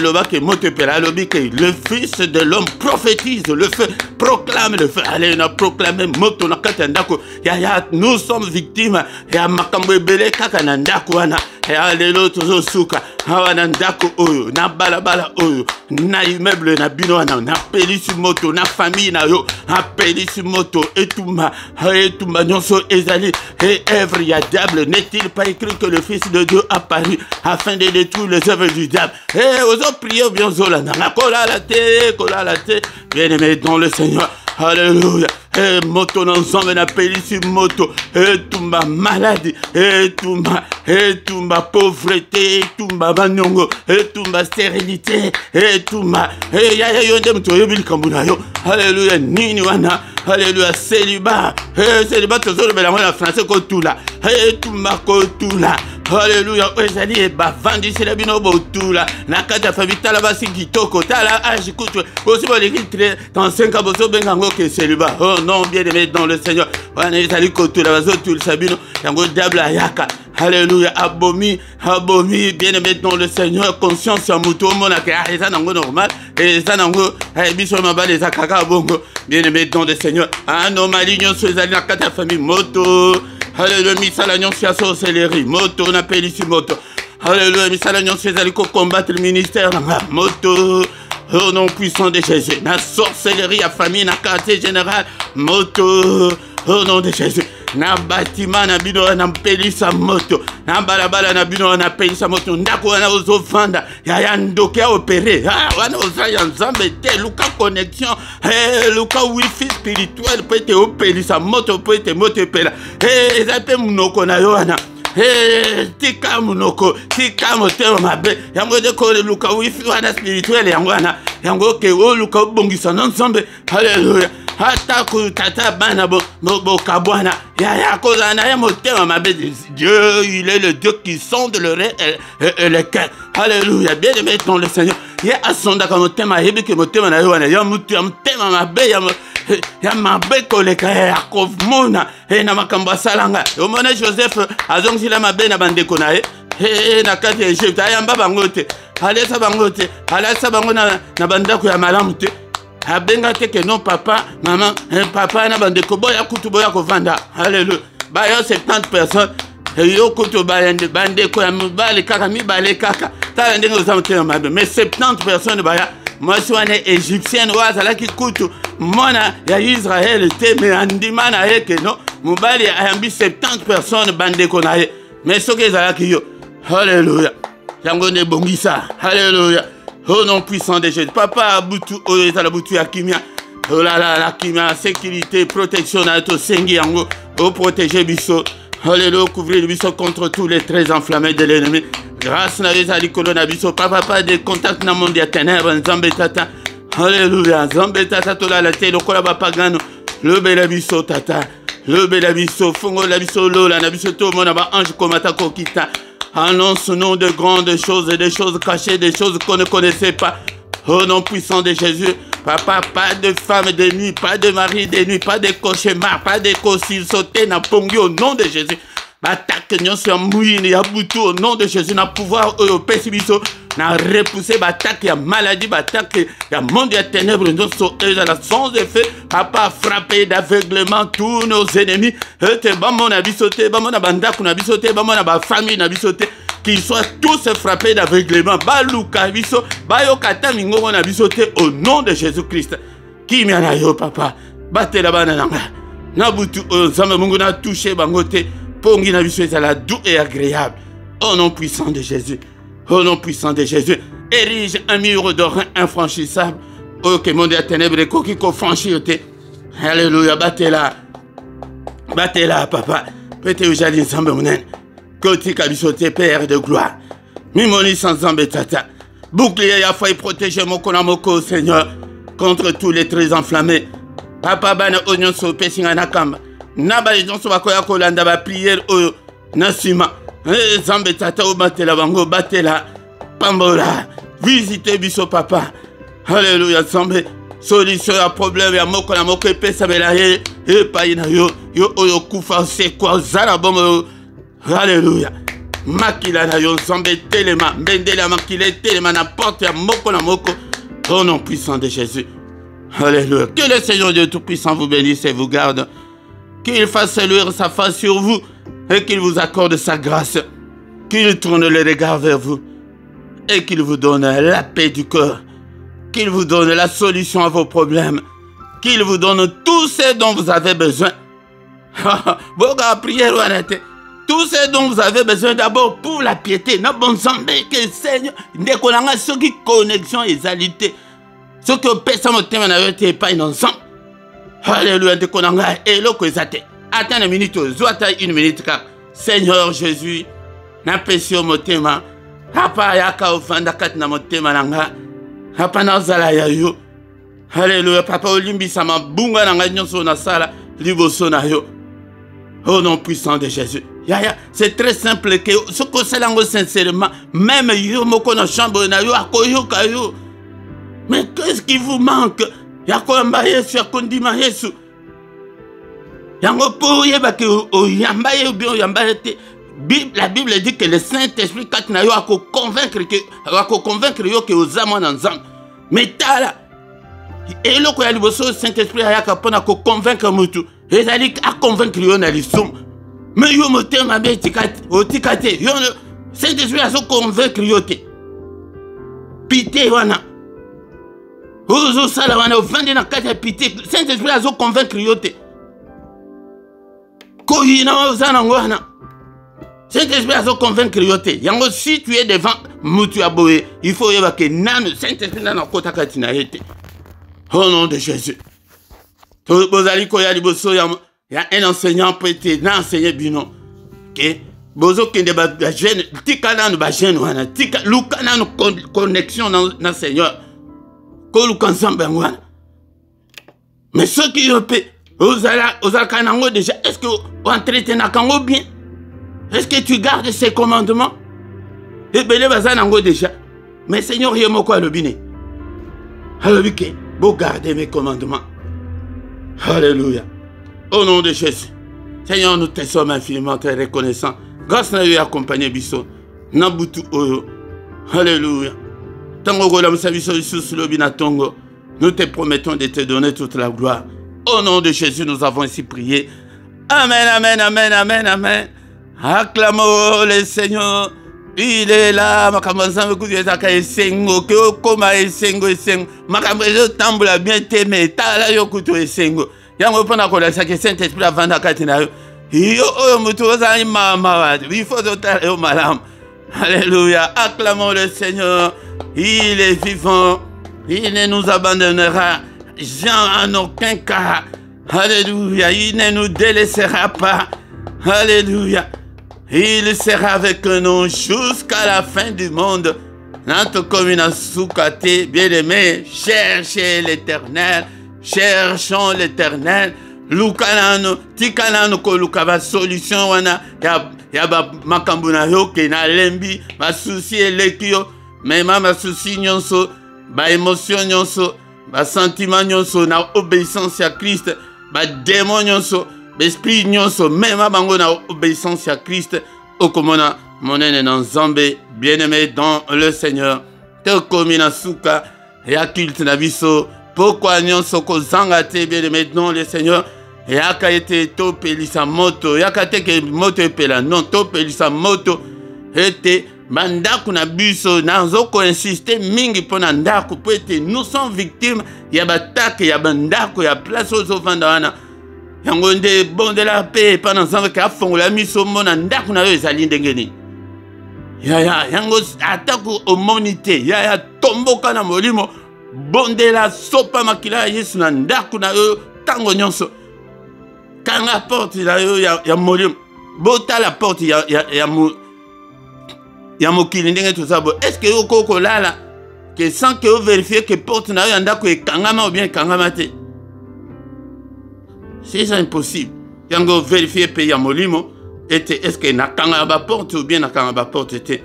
loba ke moto epela alobi ke le fils de l'homme prophétise le feu proclame le feu allez on a proclamé moto na kati ya ndako ya nous sommes victimes ya makambo ebele kaka na ndako wana alléluia tozo suka awa na ndako oyo na balabala oyo na immeuble na bino wana na pelisi moto na famille na yo na pelisi moto etumba nyonso ezali et œuvre ya diable n'est-il pas écrit que le fils de Dieu a paru afin de détruire les œuvres du diable ozo prier bien zola na kola la te bien-aimé dans le Seigneur alléluia moto n'ensemble na pelisi moto tumba maladie tumba pauvreté tumba banyongo tumba stérilité tumba ya yo ndem to yebili kambuna yo alléluia nini wana alléluia célibat tozolo bela mwana français ko tula tumba ko tula alléluia ezali bavandi sila bino botula na kati ya famille tala basi kitoko tala age kutu aussi boleki très dans 5 ans bozo benga ngo ke célibat oh non bien aimé dans le Seigneur wana ezali kotula bazotul sabino yango diable ayaka alléluia abomi bien aimé dans le Seigneur conscience ya mutu mona ke eza nango normal eza nango biso mabale eza kaka bongo bien aimé dans le Seigneur anomalie nyonso ezali na kati ya famille moto alléluia misala nyonso ya sorcellerie moto na pelisi moto alléluia misala nyonso ezali ko combattre le ministère na moto au nom puissant de Jésus na sorcellerie ya famille na quartier général moto Au nom de Jésus. Na bâtiment na bino na pelisa moto. Na balabala na bino na pelisa moto. Ndako na ozovanda. Ya ndoke a opéré. Ah, wana ozaya nzambe te. Luka connexion. Luka wifi spirituel peut te opelisa moto peut te moto pela. Ezape munoko na yo wana. Tika munoko, tika motema mabe. Yango de ko luka wifi wana spirituel yango wana. Yango ke o luka bongisa nzambe. Hallelujah. Hata kutata bana bo kabwana. Ya koza na ya motema mabe. Dieu, il est le Dieu qui sonde le le cœur. Alléluia. Bien aimé dans le Seigneur. Ya asonda ka motema yebi ke motema na yo wana. Ya mutu ya motema mabe ya mabe koleka ya kovmona na makambo salanga. Omona Joseph azongila mabe na bandeko na ye. Na kati ya Egypte ayamba bango te. Alesa bango te. Alesa bango na bandako ya malamu te. Abenga te que non papa, maman, papa na bandeko boya kutu boya kovanda. Alléluia. Baya 70 personnes. Yo kutu bayende bandeko ya mibale kaka mibale kaka. Ta ndenge ozamte mabe. Mais 70 personnes baya. Moi je suis égyptienne ouazala ki kutu. Mona ya Israël te me andima na ye que non. Mubali ayambi 70 personnes bandeko na ye. Mais soki ezala ki yo. Alléluia. Yango ne bongisa. Alléluia. Au nom puissant de Jésus. Papa, Abutu, Oezalabutu, Akimia. Oh là là, la Kimia, sécurité, protection, Nato, Sengi, Ango, oh protéger Bisso. Alléluia, couvrir Bisso contre tous les traits enflammés de l'ennemi. Grâce à les colonnes Bisso. Papa, des contacts dans le monde des ténèbres, Nzambe Tata. Alléluia, Nzambe Tata, Tola la télé, le Kolaba Pagano, le Belabisso Tata, le Belabisso, Fongo Labisso, Lola, Nabisso, Monaba, Ange, Komata, Kokita. Annonce nom de grandes choses et des choses cachées, des choses qu'on ne connaissait pas. Au nom puissant de Jésus, papa, pas de femme de nuit, pas de mari de nuit, pas de cauchemar, pas de cossil sauté, n'a pongi au nom de Jésus. Batak nyon sur mouine, ya boutou au nom de Jésus, n'a pouvoir au pessibiso, n'a repoussé batak, ya maladie, batak, ya monde ya ténèbres, nous sommes dans la sans effet, papa frappé d'aveuglement tous nos ennemis, et ba mon abi sauté, ba mon abandak, n'a bisoté, ba mon aba famille, n'a bisoté, qu'ils soient tous frappés d'aveuglement, ba luka biso, ba yo kata mingo n'a bisoté au nom de Jésus-Christ. Qui m'y a yo papa, batte la banana, n'a boutou, zame mungu n'a touché bangote. Pongi na biso ezala doux et agréable. Au nom puissant de Jésus. Au nom puissant de Jésus. Érige un mur d'or infranchissable. Oh, que monde à ténèbres, qui ko franchir te. Alléluia, battez-la. Battez-la, papa. Pete ujali nzambe munen. Koti kabisote, Père de gloire. Mimoni sans nzambe tata. Bouclier ya foi protéger moko na moko, Seigneur, contre tous les traits enflammés. Papa bana oignon so pesinga nakamba. Naba les gens sont à kolanda ba prière au nasima. Zambe tata o batela bango batela pambola. Visitez biso papa. Alléluia zambe. Solution à problème ya moko na moko pesa bela e paina yo oyo kufa c'est quoi zala bombo. Alléluia. Makila na yo zambe telema mbendela makile telema na porte ya moko na moko. Au nom puissant de Jésus. Alléluia. Que le Seigneur Dieu Tout-Puissant vous bénisse et vous garde. Qu'il fasse luire sa face sur vous et qu'il vous accorde sa grâce. Qu'il tourne le regard vers vous et qu'il vous donne la paix du cœur. Qu'il vous donne la solution à vos problèmes. Qu'il vous donne tout ce dont vous avez besoin. Tout ce dont vous avez besoin d'abord pour la piété. N'a bon semblé que Seigneur, dès qu'on a ce qui connexion et égalité. Ce que personne ne t'a dit pas ensemble. Alléluia, de konanga et le kozate. Attends une minute, zoata une minute car Seigneur Jésus, na pesio motema, hapa yaka ofanda kat na motema nanga, hapa na zala ya yo. Alléluia, papa olimbi sama bunga nanga nyonso na sala liboso na yo. Au nom puissant de Jésus. C'est très simple que ce que c'est lango sincèrement, même yo moko na chambre na yo akoyoka yo. Mais qu'est-ce qui vous manque? Yakoyamba Yesu, yakondima Yesu. Yango po yeba ke oyamba ye bien oyamba te. La Bible dit que le Saint-Esprit quand na yo ako convaincre yo que ozama na nzambe. Mais tala et le ko ya liboso Saint-Esprit ayaka pona ko convaincre mutu. Ezali a convaincre yo na lisum. Mais yo motema be tikate, o tikate. Yo Saint-Esprit a so convaincre yo te. Pité wana. Ozo sala wana vendre na kati ya pité. Saint-Esprit a so convaincre yo te. Oui, non, vous en avez. Saint-Esprit a convaincre yote. Yango, si tu es devant Moutu Aboé, il faut que Nan, Saint-Esprit n'a pas de katina été. Au nom de Jésus. Bozali koya liboso ya un enseignant peut être enseigner bino. OK? Bozo kende ba jeune, tika na ba jeune wana, tika luka na connexion na Seigneur. Ko luka ensemble wana. Mais ceux qui peut ozala kanango déjà, est-ce que on entretient kango bien? Est-ce que tu gardes ses commandements? Et belé bazanango déjà. Mais Seigneur yemoko alobine. Alobike, beau garder mes commandements. Alléluia. Au nom de Jésus. Seigneur, nous te sommes infiniment très reconnaissants. Grâce à Dieu accompagné biso. Nabutu oyo. Alléluia. Tango gola musabiso Isus lobina tongo. Nous te promettons de te donner toute la gloire. Au nom de Jésus, nous avons ainsi prié. Amen, amen, amen, amen, amen. Acclamons le Seigneur. Il est là. Makambanza mekuzaka esengo. Ke koma esengo esengo. Makambezo tambula bien teme. Tala yokuto esengo. Yango pona kola sake Saint-Esprit avanda katina yo. Yo oyo mutu ozali mama wadi. Il faut totale yo malam. Alléluia. Acclamons le Seigneur. Il est vivant. Il ne nous abandonnera jamais en aucun cas. Alléluia. Il ne nous délaissera pas. Alléluia. Il sera avec nous jusqu'à la fin du monde. Notre commune soukate, bien-aimé, cherchez l'Éternel. Cherchons l'Éternel. Lukanano, tikanano ko lukaba solution wana ya ba makambuna yo ke na lembi, ma souci elekio, mais ma souci nyonso, ba émotion nyonso, ba sentiment nyonso na obéissance à Christ, ba démon nyonso, ba esprit nyonso, même bango na obéissance à Christ, okomona monene na nzambe, bien-aimé dans le Seigneur. Te komina suka ya culte na biso. Pourquoi nyonso ko zangate bien-aimé dans le Seigneur? Yaka ete to pelisa moto, yaka teke moto epela, non to pelisa moto ete mandaku na biso nazoko insister mingi pona ndaku po ete nous sommes victimes ya batake ya bandako ya place ozo vanda wana yango nde bondela pe pana nzambe ka fongola miso mona ndaku na yo ezali ndenge nini yango ataku omonite ya tomboka na molimo bondela sopa makila Yesu na ndaku na yo tango nyonso kanga porte ya molimo bota la porte ya mokili ndenge tozabo. Est-ce que yo koko lala que sans que vous vérifiez que porte na yo ndako ekangama ou bien ekangama te? C'est impossible. Yango vérifier pe ya molimo ete est-ce que nakanga ba porte ou bien nakanga ba porte te.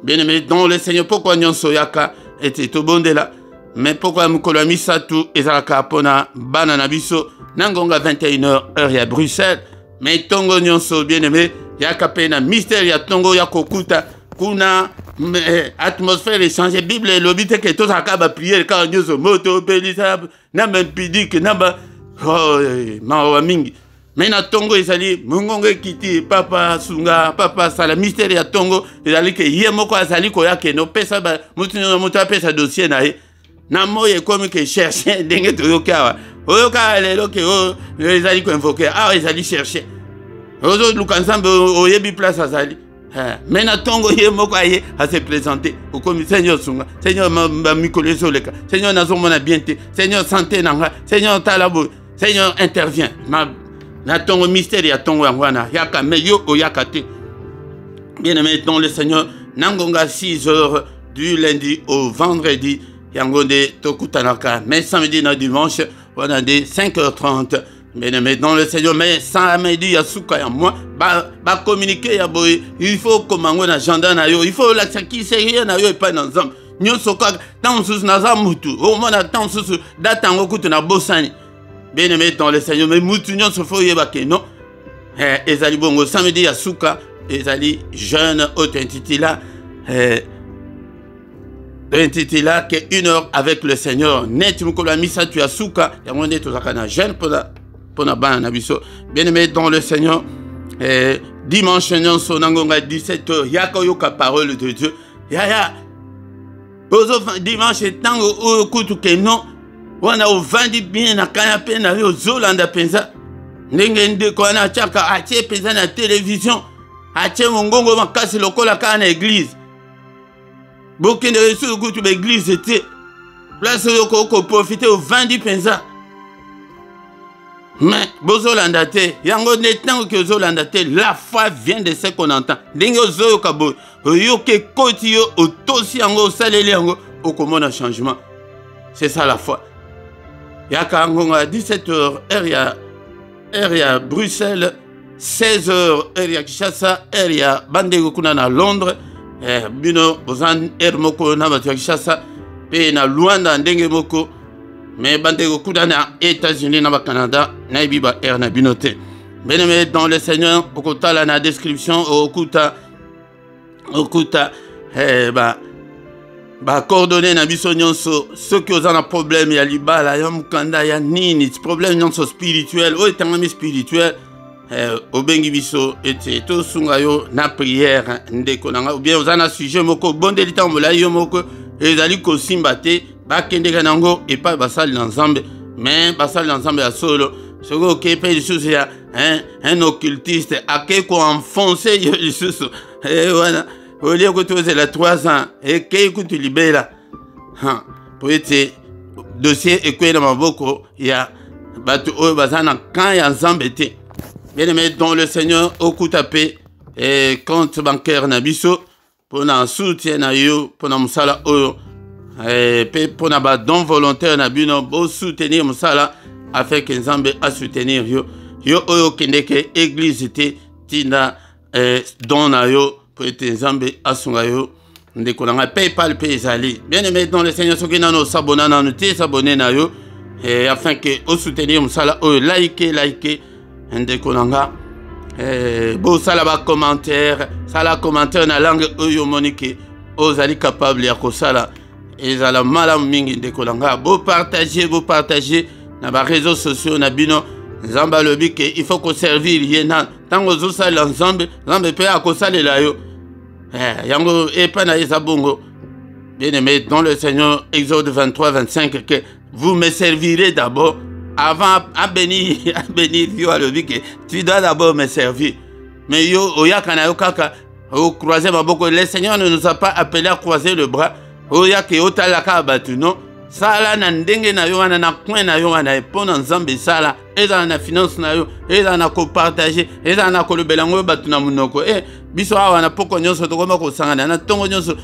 Bien-aimé dans le Seigneur, pourquoi nyonso yaka ete to bondela? Mais pourquoi mukolo misatu ezalaka pona bana na biso nangonga 21h heure ya Bruxelles? Mais tongo nyonso bien-aimé yaka pe na mystère ya tongo ya kokuta kuna atmosphère échanger Bible et lobite que tout akaba prier quand nyonso moto pelisa na mempidi que na ba mawa mingi. Mais na tongo ezali mungongo kiti papa sunga papa sala mystère ya tongo ezali ke yemoko azali ko yake no pesa ba mutu pesa dossier na ye. Na moye comme que chercher ndenge toyoka oyoka lelo ke ezali ko invoquer ezali chercher ozo lukansambe oyebi place azali mais na tongo ye moko aye à se présenter au comme Seigneur sunga Seigneur ma mikolo soleka Seigneur nazomona bien te Seigneur santé nanga Seigneur talabo Seigneur intervient na tongo mystère ya tongo yangwana yaka me yo oyaka te. Bien-aimé dans le Seigneur nangonga 6h du lundi au vendredi yangonde tokutanaka, mais samedi na dimanche on a des 5h30. Bien-aimé dans le Seigneur, mais samedi ya suka ya moi ba communiquer ya boy, il faut komango na agenda na yo, il faut la qui sérieux na yo et pas dans zam nyonso ka tant sous na zamutu au moins tant sous datango kutu na bosani. Bien-aimé dans le Seigneur, mais mutu nyonso faut yeba ke non ezali bongo samedi ya suka ezali jeune authenticité intitula que 1 heure avec le Seigneur. Net mukolo misa tu asuka ya monde tozakana jeune pona bana na biso. Bien-aimé dans le Seigneur, dimanche nyonso nangonga 17h yaka yoka parole de Dieu. Ya bozo dimanche tango kutu ke non wana ovandi bien na canapé na yo zolanda penza ndenge ndeko wana atiaka atie mpenza na télévision atie mongongo makasi lokola kaka na église bokende lisusu kutu baéglise te place oyo koprofite ovandi mpenza mais bozolanda te yango nde ntango ke ozolanda te la foi vient de ce qu'on entend ndenge ozoyoka boye oyoka ekoti yo otosi yango osaleli yango okomona changement c'est ça la foi yaka ngongo à 17h heure ya Bruxelles 16h heure ya Kinshasa heure ya bandeko kuna na Londres bino bozan heure moko na bato ya Kinshasa pe na Luanda ndenge moko mais bandeko kuna na États-Unis na Canada na biba heure na bino te bien-aimé dans le Seigneur okotala na description okuta coordonner na biso nyonso ceux qui ont un problème ya libala ya mukanda ya nini problème nyonso spirituel o etangami spirituel obengi biso ete to sunga yo na prière ndeko nanga ou bien ozana sujet moko bondeli tambola yo moko ezali kosimba te bakendeka nango epa basali na Nzambe mais basali na Nzambe ya solo soko ke pe lisusu ya un occultiste ake ko enfoncer yo lisusu wana au lieu que tu aies la 3 ans et que tu libères pour être dossier et que dans ma boko il y a batu o bazana quand il y a Nzambete bien-aimé dans le Seigneur au coup tapé et compte bancaire na biso pour na soutien na yo pour na musala oyo et pour na ba don volontaire na bino bo soutenir musala afin que Nzambe a soutenir yo oyo kendeke église te tina don na yo pour être Nzambe asungayo ndeko nanga PayPal pe ezali bien-aimé dans le Seigneur soki nano s'abonner na nous s'abonner na yo et afin que au soutenir musala o like ndeko nanga bo sala ba commentaire na langue oyo monike ozali capable ya kosala ezala malamu mingi ndeko nanga bo partager na ba réseaux sociaux na bino Nzambe alobi ke il faut ko servir yena tango zo sala Nzambe pe akosalela yo yango epa na ezabongo bien-aimé dans le Seigneur Exode 23-25 que vous me servirez d'abord avant à bénir yo alobi ke tu dois d'abord me servir mais yo oyaka na yo kaka o croiser maboko le Seigneur ne nous a pas appelé à croiser le bras oyaka otalaka batu non sala na ndenge na yo wana na coin na yo wana epona Nzambe sala eza na finance na yo eza na ko partager eza na ko lobela ngo batu na munoko biso awa na poko nyonso tokoma ko sangana na tongo nyonso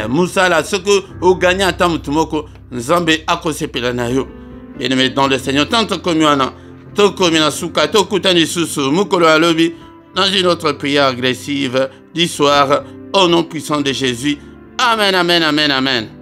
musala ce que o gagner ata mutu moko Nzambe akosepela na yo bien-aimé dans le Seigneur tant comme yana to comme na suka to kutani susu mukolo alobi dans une autre prière agressive du soir au nom puissant de Jésus. Amen, amen, amen, amen.